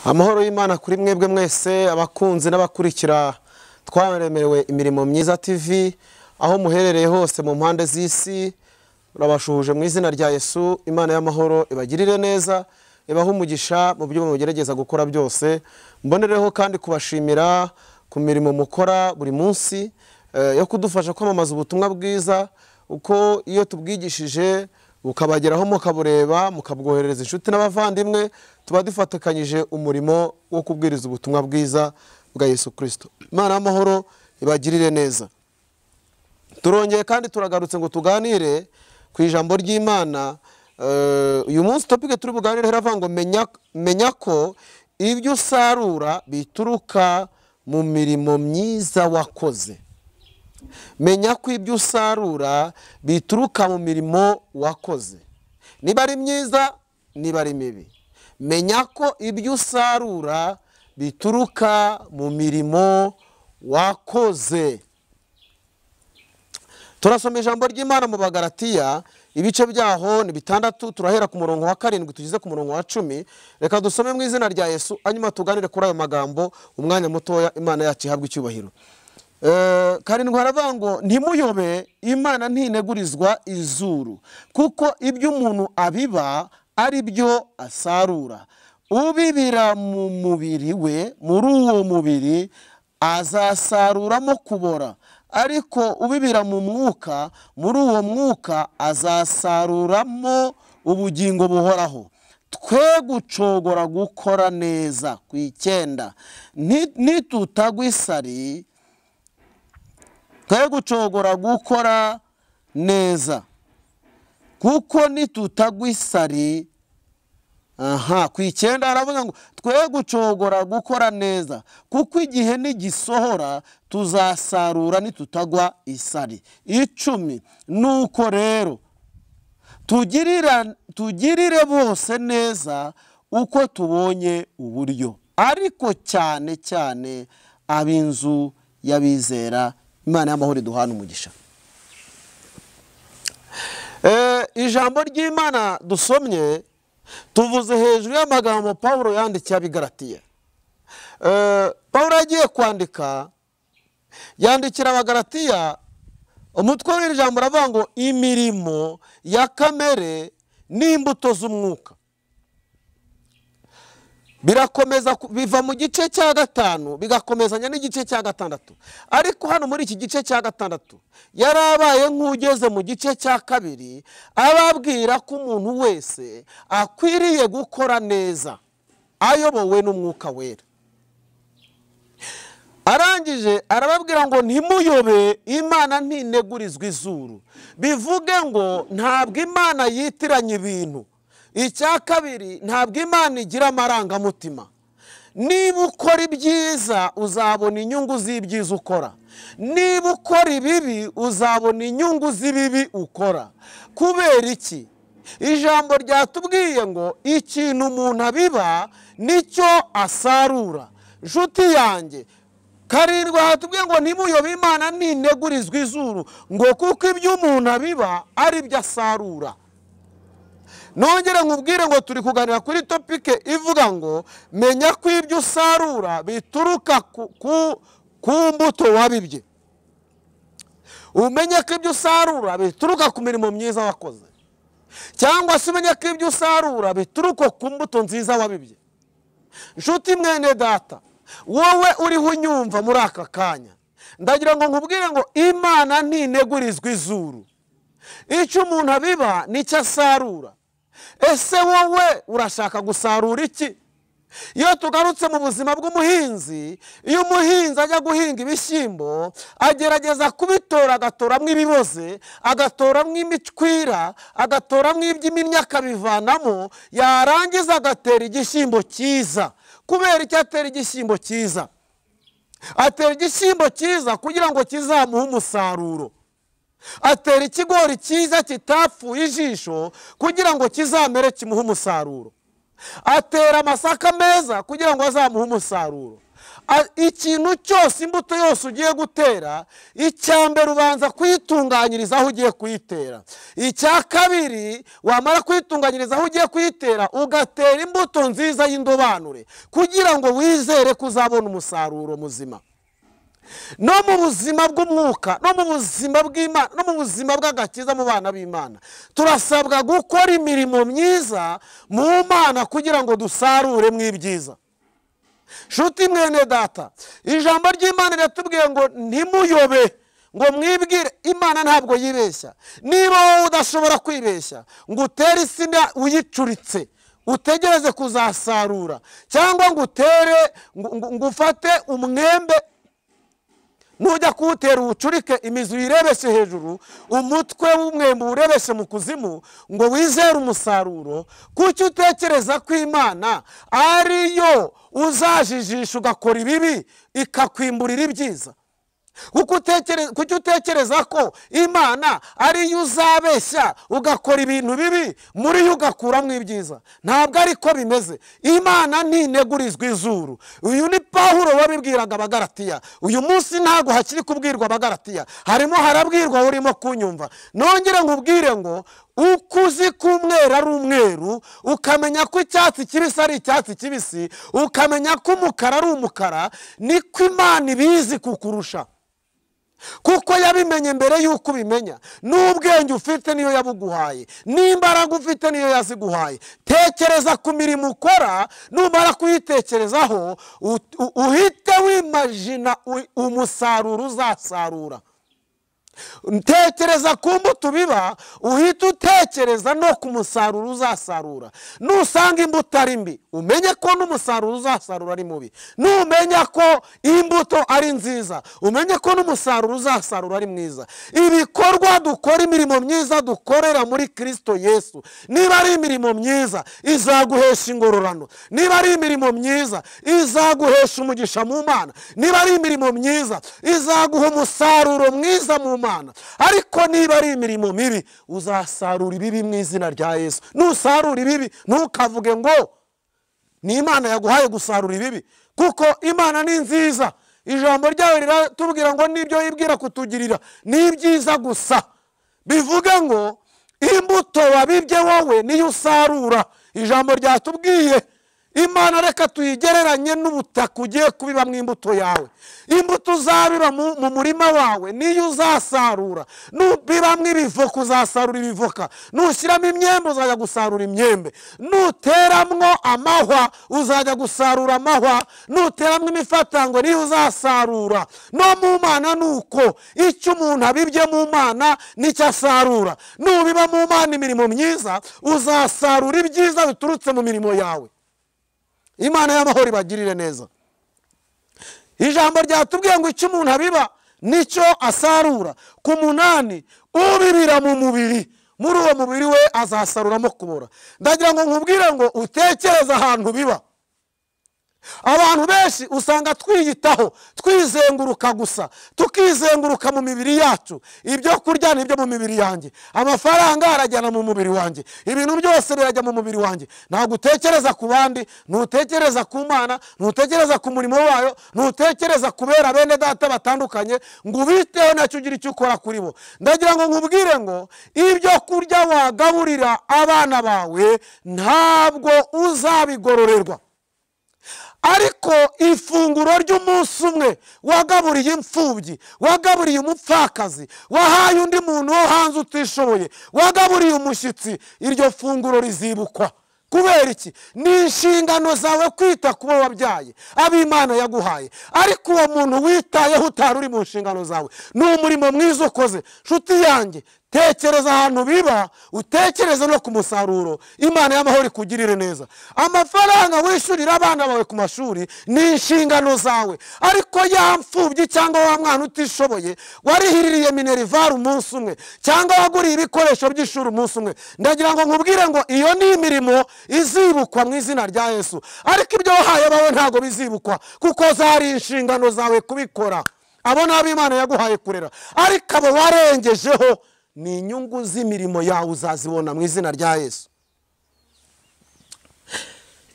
Amahoro y'Imana kuri mwebwe mwese abakunzi n'abakurikira twaremerewe imirimo myiza TV aho muherereye hose mu mpande z'isi. Urabashuhuje mu izina rya Yesu. Imana y'amahoro ibagirire neza, ibahe umugisha mu byo mugerageza gukora byose. Mbonereho kandi kubashimira ku mirimo mukora buri munsi yo kudufasha kwamamaza ubutumwa bwiza, uko iyo tubwigishije ukabageraho mukabureba mukabwoherereza inshuti n'abavandimwe, tuba dufatikanyije umurimo wo kubwiriza ubutumwa bwiza bwa Yesu Kristo. Imana y'amahoro ibagirire neza. Turongeye kandi turagarutse ngo tuganire ku ijambo ry'Imana. Uyu munsi topic turi buganire heravuga ngo menya ko ibyo usarura bituruka mu mirimo myiza wakoze. Menya ko ibyo usarura bituruka mu mirimo wakoze, niba ari myiza niba ari mibi. Menya ko ibyo usarura bituruka mu mirimo wakoze. Turasoma ijambo ry'Imana mu Bagalatiya, ibice byaho ni 6, turahera ku murongo wa 7 tugize ku murongo wa 10. Reka dusome mu izina rya Yesu, hanyuma tuganire kuri ayo magambo umwanya mutoya. Imana yacu ihabwe icyubahiro. Karindwi haravuga ngo ntimuyobe, Imana ntinegurizwa izuru, kuko ibyo umuntu abiba ari byo asarura. Ubibira mu mubiri we, muri uwo mubiri azasaruramo kubora, ariko ubibira mu mwuka, muri uwo mwuka azasaruramo ubugingo buhoraho. Twe gucogora gukora neza. Ku 9, nitutagwa isari, twe gucogora gukora neza, kuko nitutagwa isari. Ku 9 aravuga ngo twe gucogora gukora neza, kuko igihe nigisohora tuzasarura nitutagwa isari. 10, nuko rero tugirire bose neza uko tubonye uburyo, ariko cyane cyane ab'inzu y'abizera. Imana y'amahoro iduhana umugisha. Ijambo ry'Imana dusomye tuvuze hejuru y'amagambo Pawulo yandikiye Abagalatiya. Pawulo yagiye kwandika, yandikira Abagalatiya, umutwe w'iri jambo uravuga ngo imirimo ya kamere n'imbuto z'umwuka. Birakomeza biva mu gice cya 5 bigakomezanya n'igice cya 6. Ariko hano muri iki gice cya 6 yarabaye nk'ugeze mu gice cya 2, ababwira ko umuntu wese akwiriye gukora neza ayobowe n'umwuka wera. Arangije arababwira ngo ntimuyobe, Imana ntinegurizwa izuru. Bivuge ngo ntabwo Imana yitiranya ibintu. Icya 2, ntabwo Imana igira amarangamutima. Niba ukora ibyiza uzabona inyungu z'ibyiza ukora, niba ukora ibibi uzabona inyungu z'ibibi ukora. Kubera iki? Ijambo ryatubwiye ngo ikintu umuntu abiba nicyo asarura. Nshuti yanjye, 7 hatubwiye ngo ntimuyobe, Imana ntinegurizwa izuru, ngo kuko ibyo umuntu abiba ari byo asarura. Nongere nkubwire ngo turi kuganira kuri topike ivuga ngo menya ko ibyo usarura bituruka ku mbuto wabibye. Umenye ko ibyo usarura bituruka ku mirimo myiza wakoze, cyangwa se umenye ko ibyo usarura bituruka ku mbuto nziza wabibye. Nshuti mwene data, wowe uriho unyumva muri aka kanya, ndagira ngo nkubwire ngo Imana ntinegurizwa izuru. Icyo umuntu abiba nicyo asarura. Ese wowe urashaka gusarura iki? Iyo tugarutse mu buzima bw'umuhinzi, iyo umuhinzi ajya guhinga ibishyimbo, agerageza kubitora, agatoramo ibiboze, agatoramo imicwira, agatoramo iby'iminyi akabivanamo, yarangiza agatera igishyimbo cyiza. Kubera icyo atera igishyimbo cyiza? Atera igishyimbo cyiza kugira ngo kizamuhe umusaruro. Atera ikigori cyiza kitapfuye ijisho kugira ngo kizamere kimuhe umusaruro. Atera amasaka meza kugira ngo azamuhe umusaruro. ikintu cyose, imbuto yose ugiye gutera, icya mbere ubanza kuyitunganyiriza aho ugiye kuyitera. Icya kabiri, wamara kuyitunganyiriza aho ugiye kuyitera, ugatera imbuto nziza y'indobanure kugira ngo wizere ko uzabona umusaruro muzima. No mu buzima bw'umwuka, no mu buzima bw'Imana, no mu buzima bw'agakiza mu bana b'Imana, turasabwa gukora imirimo myiza mu Mana kugira ngo dusarure mu ibyiza. Nshuti mwene data, ijambo ry'Imana riratubwiye ngo ntimuyobe, ngo mwibwire. Imana ntabwo yibeshya. Niba wowe udashobora kwibeshya ngo utere insina uyicuritse utegereze kuzasarura, cyangwa ngo utere ngo ufate umwembe nujya kuwutera uwucurike imizi uyirebeshe hejuru, umutwe w'umwembe uwurebeshe mu kuzimu ngo wizere umusaruro, kuki utekereza ko Imana ariyo uzajijisha ugakora ibibi ikakwimburira ibyiza? Kuki utekereza ko Imana ariyo uzabeshya ugakora ibintu bibi muri yo ugakuramo ibyiza? Ntabwo ariko bimeze. Imana ntinegurizwa izuru. Uyu ni Pawulo wabibwiraga Abagalatiya. Uyu munsi ntabwo hakiri kubwirwa Abagalatiya, harimo harabwirwa urimo kunyumva. Nongere nkubwire ngo uko uzi ko umweru ari umweru, ukamenya ko icyatsi kibisi ari icyatsi kibisi, ukamenya ko umukara ari umukara, niko Imana ibizi kukurusha, kuko yabimenye mbere y'uko ubimenya. N'ubwenge ufite niyo yabuguhaye, n'imbaraga ufite niyo yaziguhaye. Tekereza ku mirimo ukora, numara kuyitekerezaho uhite wimajina umusaruro uzasarura. Tekereza ku mbuto biba, uhita utekereza no ku musaruro uzasarura. Nusanga imbuto ari mbi, umenye ko n'umusaruro uzasarura ari mubi. Numenya ko imbuto ari nziza, umenye ko n'umusaruro uzasarura ari mwiza. Ibikorwa dukora, imirimo myiza dukorera muri Kristo Yesu, niba ari imirimo myiza izaguhesha ingororano, niba ari imirimo myiza izaguhesha umugisha mu Mana, niba ari imirimo myiza izaguha umusaruro mwiza mu Mana. Ariko niba ari imirimo mibi, uzasarura ibibi mu izina rya Yesu. Nusarura ibibi, ntukavuge ngo ni Imana yaguhaye gusarura ibibi, kuko Imana ni nziza. Ijambo ryawe riratubwira ngo nibyo yibwira kutugirira ni ibyiza gusa. Bivuga ngo imbuto wabibye wowe niyo usarura. Ijambo ryatubwiye Imana reka tuyigereranye n'ubutaka ugiye kubiba mu imbuto yawe. Imbuto uzabiba mu murima wawe niyo uzasarura. Nubibamo ibivoka uzasarura ibivoka, nushyiramo imyembe uzajya gusarura imyembe, nuteramwo amahwa uzajya gusarura amahwa, nuteramwo imifatango niyo uzasarura. No mu Mana nuko, icyo umuntu abibye mu Mana nicyo asarura. Nubiba mu Mana imirimo myiza, uzasarura ibyiza biturutse mu mirimo yawe. Imana y'amahoro ibagirire neza. Ijambo ryatubwiye ngo icyo umuntu abiba nicyo asarura. Ku munani, ubibira mu mubiri, muri uwo mubiri we azasaruramo kubora. Ndagira ngo nkubwire ngo utekereze ahantu biba. Abantu benshi usanga twiyitaho, twizenguruka gusa, tukizenguruka mu mibiri yacu. Ibyo kurya nibyo mu mibiri yanjye, amafaranga arajyana mu mubiri wanjye, ibintu byose birajya mu mubiri wanjye. Ntabwo utekereza ku bandi, ntutekereza ku Mana, ntutekereza ku murimo wayo, ntutekereza kubera bene data batandukanye ngo ubiteho nacyo ugira icyo ukora kuri bo. Ndagira ngo nkubwire ngo ibyo kurya wagaburira abana bawe ntabwo uzabigororerwa. Ariko ifunguro ry'umunsi umwe wagaburiye imfubyi, wagaburiye umupfakazi, wahaye undi muntu wo hanze utishoboye, wagaburiye umushyitsi, iryo funguro rizibukwa. Kubera iki? Ni inshingano zawe kwita kubo wabyaye, ab'Imana yaguhaye. Ariko uwo muntu witayeho utari uri mu nshingano zawe, ni umurimo mwiza ukoze. Nshuti yanjye, tekereza ahantu biba, utekereze no ku musaruro. Imana y'amahoro ikugirire neza. Amafaranga wishyurira abana bawe ku mashuri ni inshingano zawe. Ariko ya mfubyi cyangwa wa mwana utishoboye warihiririye minerivare umunsi umwe, cyangwa waguriye ibikoresho by'ishuri umunsi umwe, ndagira ngo nkubwire ngo iyo ni imirimo izibukwa mu izina rya Yesu. Ariko ibyo wahaye abawe ntabwo bizibukwa, kuko zari inshingano zawe kubikora. Abo ni ab'Imana yaguhaye kurera. Ariko abo warengejeho, ni inyungu z'imirimo yawe uzazibona mu izina rya Yesu.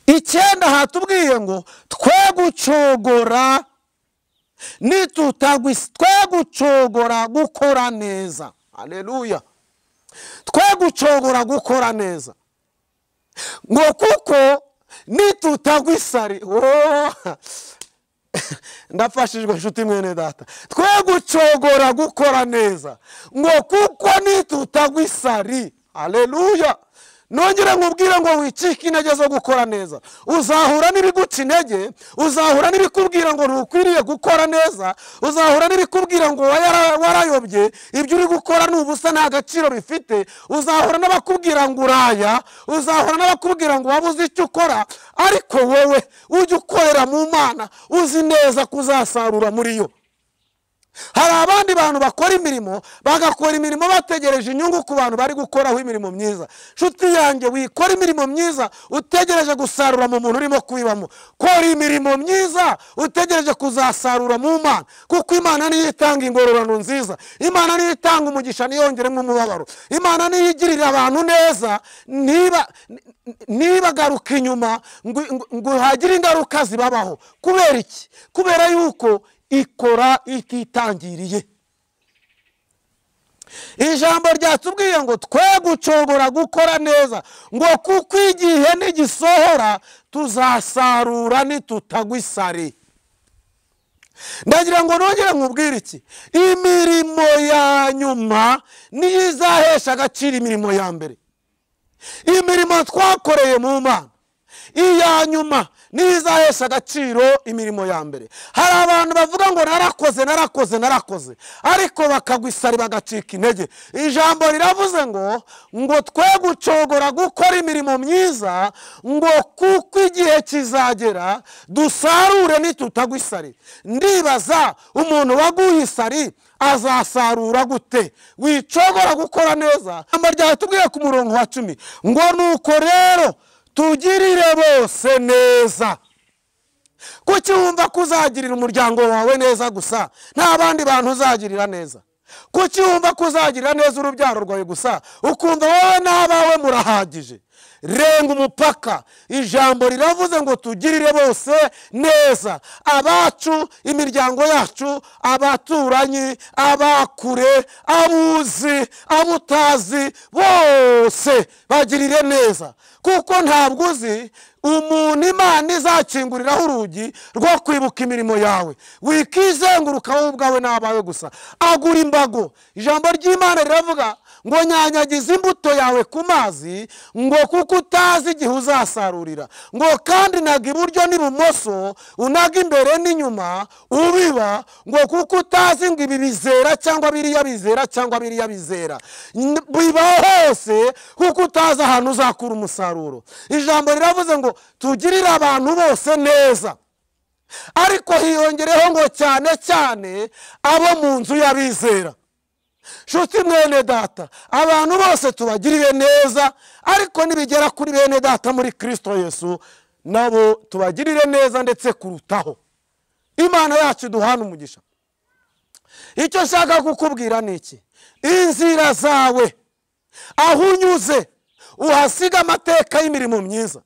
icyenda hatubwiye ngo twe gucogora twe gucogora gukora neza. Haleluya. Twe gucogora gukora neza ngo kuko nitutagwa isari. Ndafashijwe nshuti mwene data. Twe gucogora gukora neza ngo kuko nitutagwa isari. Haleluya. Nongera nkubwira ngo wicike intege zo gukora neza. Uzahura n'ibiguca intege, uzahura n'ibikubwira ngo ntukwiriye gukora neza, uzahura n'ibikubwira ngo warayobye, ibyo uri gukora n'ubusa nta gaciro bifite, uzahura n'abakubwira ngo uraya, uzahura n'abakubwira ngo wabuze icyo ukora, ariko wowe ujye ukorera mu Mana uzi neza kuzasarura muri yo. Hari abandi bantu bakora imirimo, bagakora imirimo bategereje inyungu ku bantu bari gukoraho imirimo myiza. Nshuti yanjye, wikora imirimo myiza utegereje gusarura mu muntu urimo kwibamo. Kora imirimo myiza utegereje kuzasarura mu Mana, kuko Imana niyo itanga ingororano nziza, Imana niyo itanga umugisha niyongeremo umubabaro, Imana niyo igirira abantu neza ntibagaruka inyuma ngo hagire ingaruka zibabaho. Kubera iki? Kubera yuko ikora ititangiriye. Ijambo ryatubwiye ngo twe gucogora gukora neza ngo kuko igihe nigisohora tuzasarura nitutagwa isari. Ndagira ngo nongere nkubwire iki? Imirimo ya nyuma niyo izahesha agaciro imirimo ya mbere. Imirimo twakoreye mu Mana iya nyuma niyo izahesha agaciro imirimo ya mbere. Hari abantu bavuga ngo narakoze, ariko bakagwa isari bagacika intege. Ijambo riravuze ngo twe gucogora gukora imirimo myiza ngo kuko igihe kizagera dusarure nitutagwa isari. Ndibaza umuntu waguye isari azasarura gute? Wicogora gukora neza. Ijambo ryatubwiye ku murongo wa 10 ngo nuko rero tugirire bose neza. Kuki wumva kuzagirira umuryango wawe neza gusa, nta bandi bantu uzagirira neza? Kuki wumva kuzagirira neza urubyaro rwawe gusa, ukumva wowe n'abawe murahagije? Renga umupaka. Ijambo riravuze ngo tugirire bose neza, abacu, imiryango yacu, abaturanyi, abakure, abuzi, abutazi, bose bagirire neza. Kuko ntabwo uzi umuntu Imana izakinguriraho urugi rwo kwibuka imirimo yawe. Wikizenguruka wowe ubwawe n'abawe gusa. Agura imbago. Ijambo ry'Imana riravuga ngo nyanyagiza imbuto yawe ku mazi ngo kuko utazi igihe uzasarurira. Ngo kandi naga iburyo n'ibumoso, unaga imbere n'inyuma ubiba, ngo kuko utazi ngo ibi bizera cyangwa biriya bizera cyangwa biriya bizera. Biba hose kuko utazi ahantu uzakura umusaruro. Ijambo riravuze ngo tugirire abantu bose neza, ariko hiyongereho ngo cyane cyane abo mu nzu y'abizera. Nshuti mwene data, abantu bose tubagirire neza, ariko nibigera kuri bene data muri Kristo Yesu nabo tubagirire neza ndetse kurutaho. Imana yacu duhana umugisha. Icyo nshaka kukubwira ni iki? Inzira zawe aho unyuze uhasiga amateka y'imirimo myiza.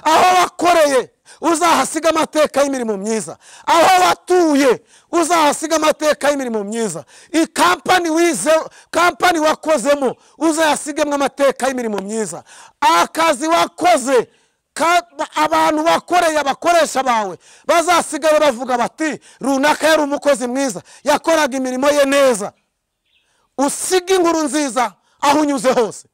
Aho wakoreye uzahasiga amateka y'imirimo myiza. Aho watuye uzahasiga amateka y'imirimo myiza. Kampani wakozemo uzahasigemwe amateka y'imirimo myiza. Akazi wakoze, abantu wakoreye, abakoresha bawe bazasigara bavuga bati runaka yari umukozi mwiza, yakoraga imirimo ye neza. Usiga inkuru nziza aho unyuze hose,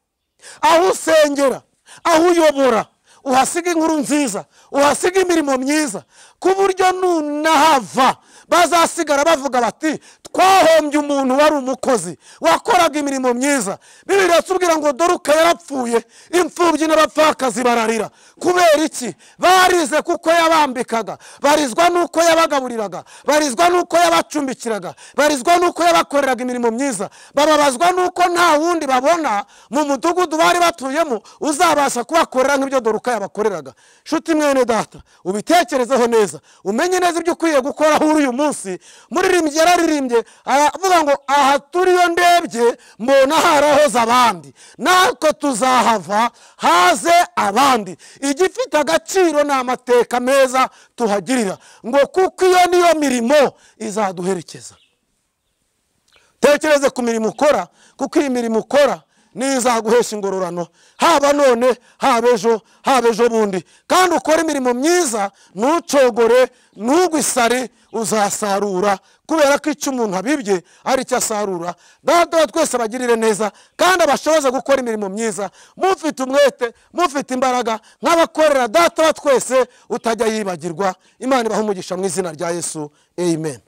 aho usengera, aho uyobora, uhasiga inkuru nziza, uhasiga imirimo myiza, ku buryo nunahava bazasigara bavuga bati twahombye umuntu wari umukozi wakoraga imirimo myiza. Bibiliya iratubwira ngo Doruka yarapfuye, imfubyi n'abapfakazi bararira. Kubera iki? Barize kuko yabambikaga, barizwa nuko yabagaburiraga, barizwa nuko yabacumbikiraga, barizwa nuko yabakoreraga imirimo myiza, bababazwa nuko nta wundi babona mu mudugudu bari batuyemo uzabasha kubakorera nk'ibyo Doruka yabakoreraga. Nshuti mwene data, ubitekerezeho neza. neza, umenye neza ibyo ukwiye gukora aho uri uyu munsi. Muririmbyi yararirimbye aravuga ngo aha turiyo ndebye mbona harahoze abandi, natwe tuzahava haze abandi. Igifite agaciro ni amateka meza tuhagirira, ngo kuko iyo niyo mirimo izaduherekeza. Tekereze ku mirimo ukora, kuko iyi mirimo ukora nizaguhesha ingororano, haba none haba ejo bundi. Kandi ukora imirimo myiza, ntucogore, ntugwisare, uzasarura, kubera ko icyo umuntu abibye ari icyo asarura. Data twese abagirire neza kandi abashoboza gukora imirimo myiza, mufite umwete, mufite imbaraga, nk'abakorera Data twese utajya yibagirwa. Imana ibahe umugisha mu izina rya Yesu, amen.